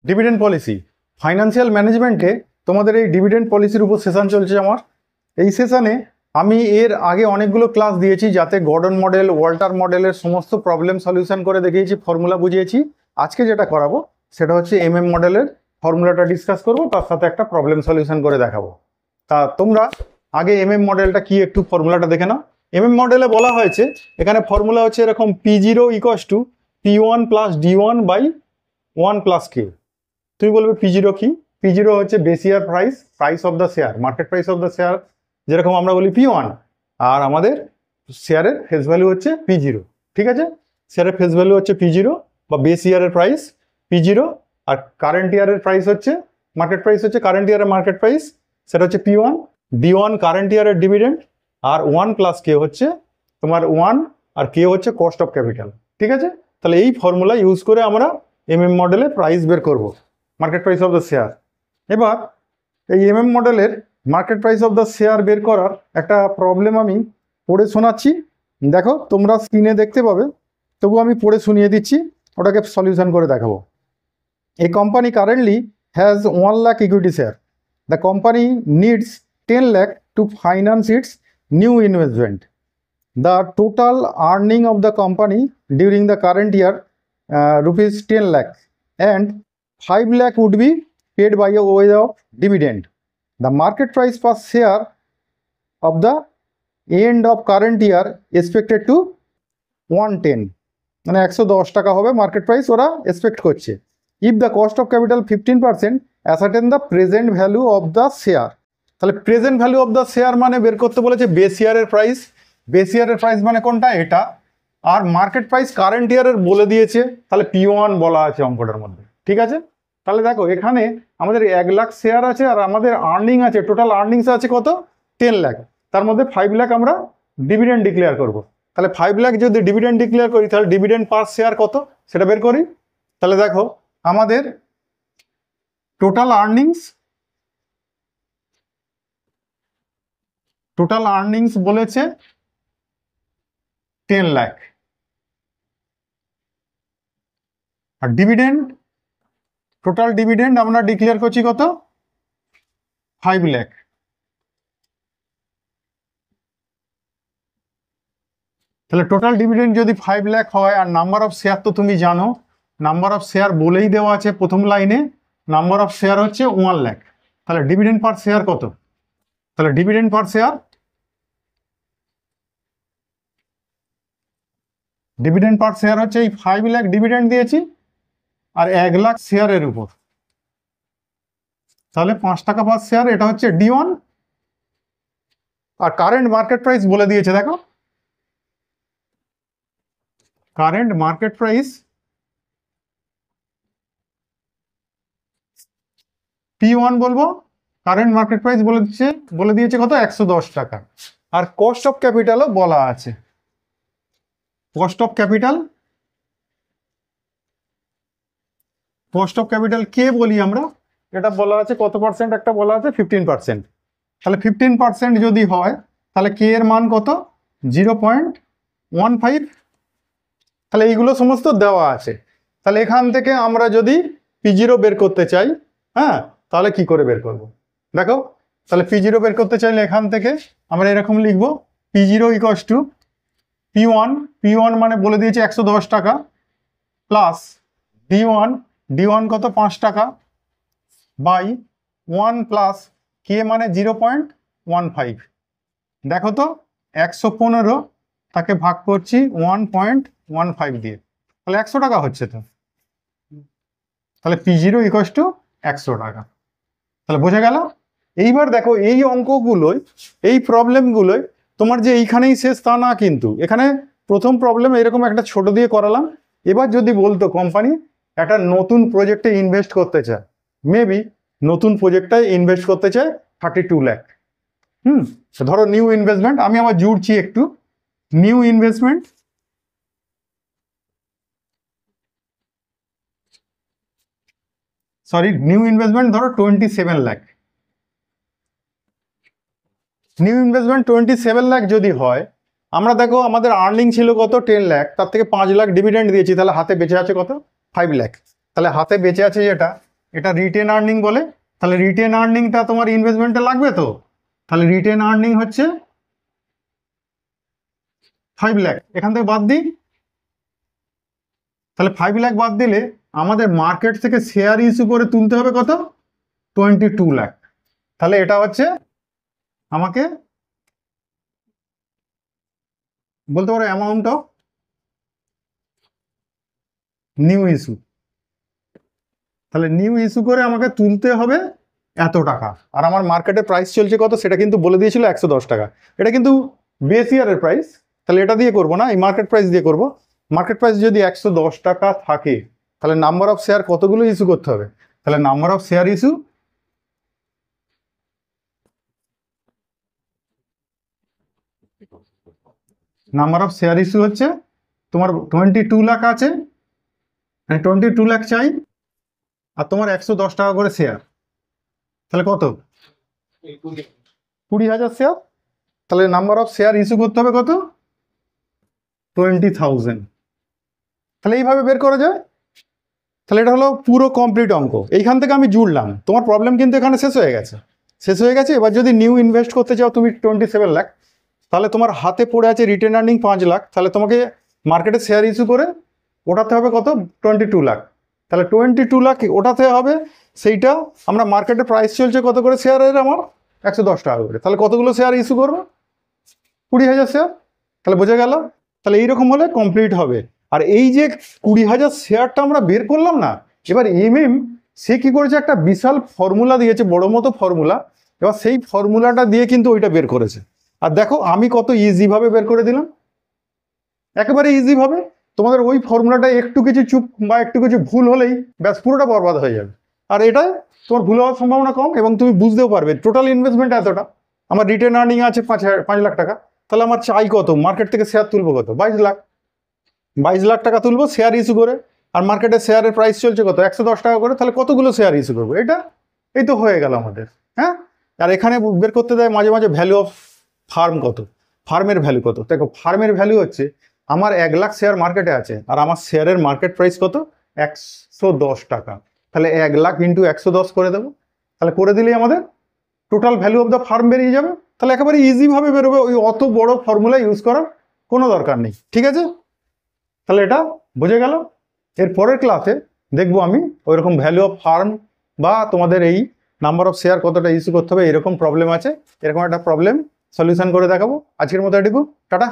Dividend policy financial ম্যানেজমেন্টে তোমাদের এই ডিভিডেন্ড পলিসির উপর সেশন চলছে আমার। এই সেশনে আমি এর আগে অনেকগুলো ক্লাস দিয়েছি, যাতে গর্ডন মডেল, ওয়াল্টার মডেলের সমস্ত প্রবলেম সলিউশন করে দেখিয়েছি, ফর্মুলা বুঝিয়েছি। আজকে যেটা করাবো সেটা হচ্ছে মডেলের ফর্মুলাটা ডিসকাস করব, তার সাথে একটা প্রবলেম সলিউশন করে দেখাবো। তা তোমরা আগে মডেলটা কি একটু ফর্মুলাটা দেখে নাও। মডেলে বলা হয়েছে, এখানে ফর্মুলা হচ্ছে এরকম P0 = P1 + D1 / 1 + K। তুমি বলবে P0 কি? P0 হচ্ছে বেসিয়ার price of the share, market price of the share, যেরকম আমরা বলি P1। আর আমাদের শেয়ারের ফেস ভ্যালু হচ্ছে P0। ঠিক আছে, শেয়ারের ফেস ভ্যালু হচ্ছে P0 বা বেস ইয়ারের প্রাইস P0, আর কারেন্ট ইয়ারের প্রাইস হচ্ছে মার্কেট প্রাইস, হচ্ছে কারেন্ট ইয়ারের মার্কেট প্রাইস, সেটা হচ্ছে P1। D1 কারেন্ট ইয়ারের ডিভিডেন্ড, আর 1 + K হচ্ছে তোমার 1, আর K হচ্ছে কস্ট অফ ক্যাপিটাল। ঠিক আছে, তাহলে এই ফর্মুলা ইউজ করে আমরা মডেলে প্রাইস বের করব, market price of the share. এবার এই মডেলের market price of the share বের করার একটা প্রবলেম আমি পড়ে শোনাচ্ছি। দেখো, তোমরা স্ক্রিনে দেখতে পাবে, তবু আমি পড়ে শুনিয়ে দিচ্ছি, ওটাকে সলিউশন করে দেখাবো। A company currently has 1 lakh equity share. The company needs 10 lakh to finance its new investment. The total earning of the company during the current year rupees 10 lakh, and 5 lakh would be paid by a way of dividend. The market price per share of the end of current year expected to 110, মানে 110 টাকা হবে market price ওরা expect করছে। If the cost of capital 15%, ascertain the present value of the share. তাহলে present value of the share মানে বের করতে বলেছে বেস ইয়ারের প্রাইস। বেস ইয়ারের প্রাইস মানে কোনটা? এটা। আর মার্কেট প্রাইস কারেন্ট ইয়ারের বলে দিয়েছে, তাহলে P1 বলা আছে অঙ্কটার মধ্যে। ঠিক আছে, তাহলে দেখো এখানে আমাদের 1 লাখ শেয়ার আছে, আর আমাদের আর্নিং আছে, টোটাল আর্নিংস আছে কত? 10 লাখ। তার মধ্যে 5 লাখ আমরা ডিভিডেন্ড ডিক্লেয়ার করব। তাহলে 5 লাখ যদি ডিভিডেন্ড ডিক্লেয়ার করি, তাহলে ডিভিডেন্ড পার শেয়ার কত সেটা বের করি। তাহলে দেখো আমাদের টোটাল আর্নিংস বলেছে 10 লাখ, আর ডিভিডেন্ড, টোটাল ডিভিডেন্ড আমরা ডিক্লেয়ার করছি কত? 5 লাখ। তাহলে টোটাল ডিভিডেন্ড যদি 5 লাখ হয়, আর নাম্বার অফ শেয়ার তো তুমি জানো, নাম্বার অফ শেয়ার বলেই দেওয়া আছে প্রথম লাইনে, নাম্বার অফ শেয়ার হচ্ছে 1 লাখ। তাহলে ডিভিডেন্ড পার শেয়ার কত? তাহলে ডিভিডেন্ড পার শেয়ার, হচ্ছে এই 5 লাখ ডিভিডেন্ড দিয়েছি আর 1 লাখ শেয়ারের উপর, তাহলে 5 টাকা পার শেয়ার, এটা হচ্ছে D1। আর কারেন্ট মার্কেট প্রাইস বলে দিয়েছে, দেখো কারেন্ট মার্কেট প্রাইস P1 বলবো, কারেন্ট মার্কেট প্রাইস বলে দিয়েছে কত? 110 টাকা। আর কস্ট অফ ক্যাপিটালও বলা আছে, কস্ট অফ ক্যাপিটাল কে বলি আমরা, এটা বলা আছে কত পার্সেন্ট, একটা বলা আছে 15%। তাহলে 15% যদি হয়, তাহলে কে এর মান কত? 0.15। তাহলে এইগুলো সমস্ত দেওয়া আছে। তাহলে এখান থেকে আমরা যদি P0 বের করতে চাই, হ্যাঁ, তাহলে কি করে বের করব? দেখো, তাহলে P0 বের করতে চাইলে এখান থেকে আমরা এরকম লিখব, P0 = P1 মানে বলে দিয়েছে 110 টাকা, প্লাস D1 কত? 5 টাকা, বাই 1 প্লাস K মানে 0.15। দেখো তো 115 তাকে ভাগ করছি 1.15 দিয়ে, তাহলে 100 টাকা হচ্ছে তো। তাহলে P0 = 100 টাকা। তাহলে বোঝা গেল? এইবার দেখো এই অঙ্কগুলোয়, এই প্রবলেমগুলোয় তোমার যে এইখানেই শেষ তা না, কিন্তু এখানে প্রথম প্রবলেম এরকম একটা ছোট দিয়ে করালাম। এবার যদি বলতো কোম্পানি একটা নতুন প্রজেক্টে ইনভেস্ট করতে চায়, মেবি নতুন প্রজেক্টটায় ইনভেস্ট করতে চায় 32 লাখ। ধরো নিউ ইনভেস্টমেন্ট, আমি আবার জুড়ছি একটু, নিউ ইনভেস্টমেন্ট ধরো 27 লাখ। নিউ ইনভেস্টমেন্ট 27 লাখ যদি হয়, আমরা দেখো আমাদের আর্নিং ছিল কত? 10 লাখ, তার থেকে 5 লাখ ডিভিডেন্ড দিয়েছি, তাহলে হাতে বেঁচে আছে কত? 5 লাখ। তাহলে হাতে বেঁচে আছে যেটা, এটা রিটেন আর্নিং বলে। তাহলে রিটেন আর্নিংটা তোমার ইনভেস্টমেন্টে লাগবে তো, তাহলে রিটেন আর্নিং হচ্ছে 5 লাখ, এখান থেকে বাদ দিই। তাহলে 5 লাখ বাদ দিলে আমাদের মার্কেট থেকে শেয়ার ইস্যু করে তুলতে হবে কত, 22 লাখ। তাহলে এটা হচ্ছে আমাকে বলতে পারো অ্যামাউন্ট অফ নিউ ইস্যু। তাহলে নিউ ইস্যু করে আমাকে তুলতে হবে এত টাকা, আর আমার মার্কেটে প্রাইস চলছে কত সেটা কিন্তু বলে দিয়েছিল 110 টাকা। এটা কিন্তু বেস ইয়ারের প্রাইস, তাহলে এটা দিয়ে করবো না, এই মার্কেট প্রাইস দিয়ে করবো। মার্কেট প্রাইস যদি 110 টাকা থাকে তাহলে নাম্বার অফ শেয়ার কতগুলো ইস্যু করতে হবে, তাহলে নাম্বার অফ শেয়ার ইস্যু হচ্ছে তোমার 22 লাখ আছে, 22 লাখ চাই, আর তোমার 110 টাকা করে শেয়ার, তাহলে কত, 20,000 শেয়ার। তাহলে নাম্বার অফ শেয়ার ইস্যু করতে হবে কত, 20,000। তাহলে এইভাবে বের করা যায়। তাহলে এটা হলো পুরো কমপ্লিট অঙ্ক। এইখান থেকে আমি জুড়লাম, তোমার প্রবলেম কিন্তু এখানে শেষ হয়ে গেছে। এবার যদি নিউ ইনভেস্ট করতে চাও তুমি 27 লাখ, তাহলে তোমার হাতে পড়ে আছে রিটেন আর্নিং 5 লাখ, তাহলে তোমাকে মার্কেটে শেয়ার ইস্যু করে ওঠাতে হবে কত, 22 লাখ। তাহলে 22 লাখ ওঠাতে হবে, সেইটা আমরা মার্কেটে প্রাইস চলছে কত করে শেয়ারের, আমার 110 টাকা করে। তাহলে কতগুলো শেয়ার ইস্যু করবো, 20,000 শেয়ার। তাহলে বোঝা গেল। তাহলে এইরকম হলে কমপ্লিট হবে। আর এই যে 20,000 শেয়ারটা আমরা বের করলাম না, এবার সে কি করেছে, একটা বিশাল ফর্মুলা দিয়েছে, বড় মতো ফর্মুলা। এবার সেই ফর্মুলাটা দিয়ে কিন্তু ওইটা বের করেছে। আর দেখো আমি কত ইজিভাবে বের করে দিলাম, একেবারে ইজিভাবে। তোমাদের ওই ফর্মুলাটা একটু কিছু চুপ বা একটু কিছু ভুল হলেই ব্যাস পুরোটা বরবাদ হয়ে যাবে। আর এটা তোমার ভুল হওয়ার সম্ভাবনা কম, এবং তুমি বুঝতেও পারবে টোটাল ইনভেস্টমেন্ট এতটা, আমার রিটেন আর্নিং আছে 5 লাখ টাকা, তাহলে আমার চাই কত, মার্কেট থেকে শেয়ার তুলবো কত, 22 লাখ টাকা তুলবো শেয়ার ইস্যু করে। আর মার্কেটে শেয়ারের প্রাইস চলছে কত, 110 টাকা করে। তাহলে কতগুলো শেয়ার ইস্যু করবো, এই তো হয়ে গেল আমাদের। হ্যাঁ, আর এখানে বের করতে দেয় মাঝে মাঝে ভ্যালু অফ ফার্ম কত, ফার্মের ভ্যালু কত। দেখো ফার্মের ভ্যালু হচ্ছে আমার 1 লাখ শেয়ার মার্কেটে আছে, আর আমার শেয়ারের মার্কেট প্রাইস কত, 110 টাকা। তাহলে 1 লাখ ইন্টু 110 করে দেবো। তাহলে করে দিলেই আমাদের total value of the farm বেরিয়ে যাবে। তাহলে একেবারে ইজিভাবে বেরোবে, ওই অত বড় ফর্মুলা ইউজ করার কোনো দরকার নেই। ঠিক আছে, তাহলে এটা বুঝে গেল। এর পরের ক্লাসে দেখবো আমি ওইরকম ভ্যালু অফ ফার্ম বা তোমাদের এই নাম্বার অফ শেয়ার কতটা ইস্যু করতে হবে, এরকম প্রবলেম আছে, এরকম একটা প্রবলেম সলিউশন করে দেখাবো। আজকের মতো এটুকু, টাটা।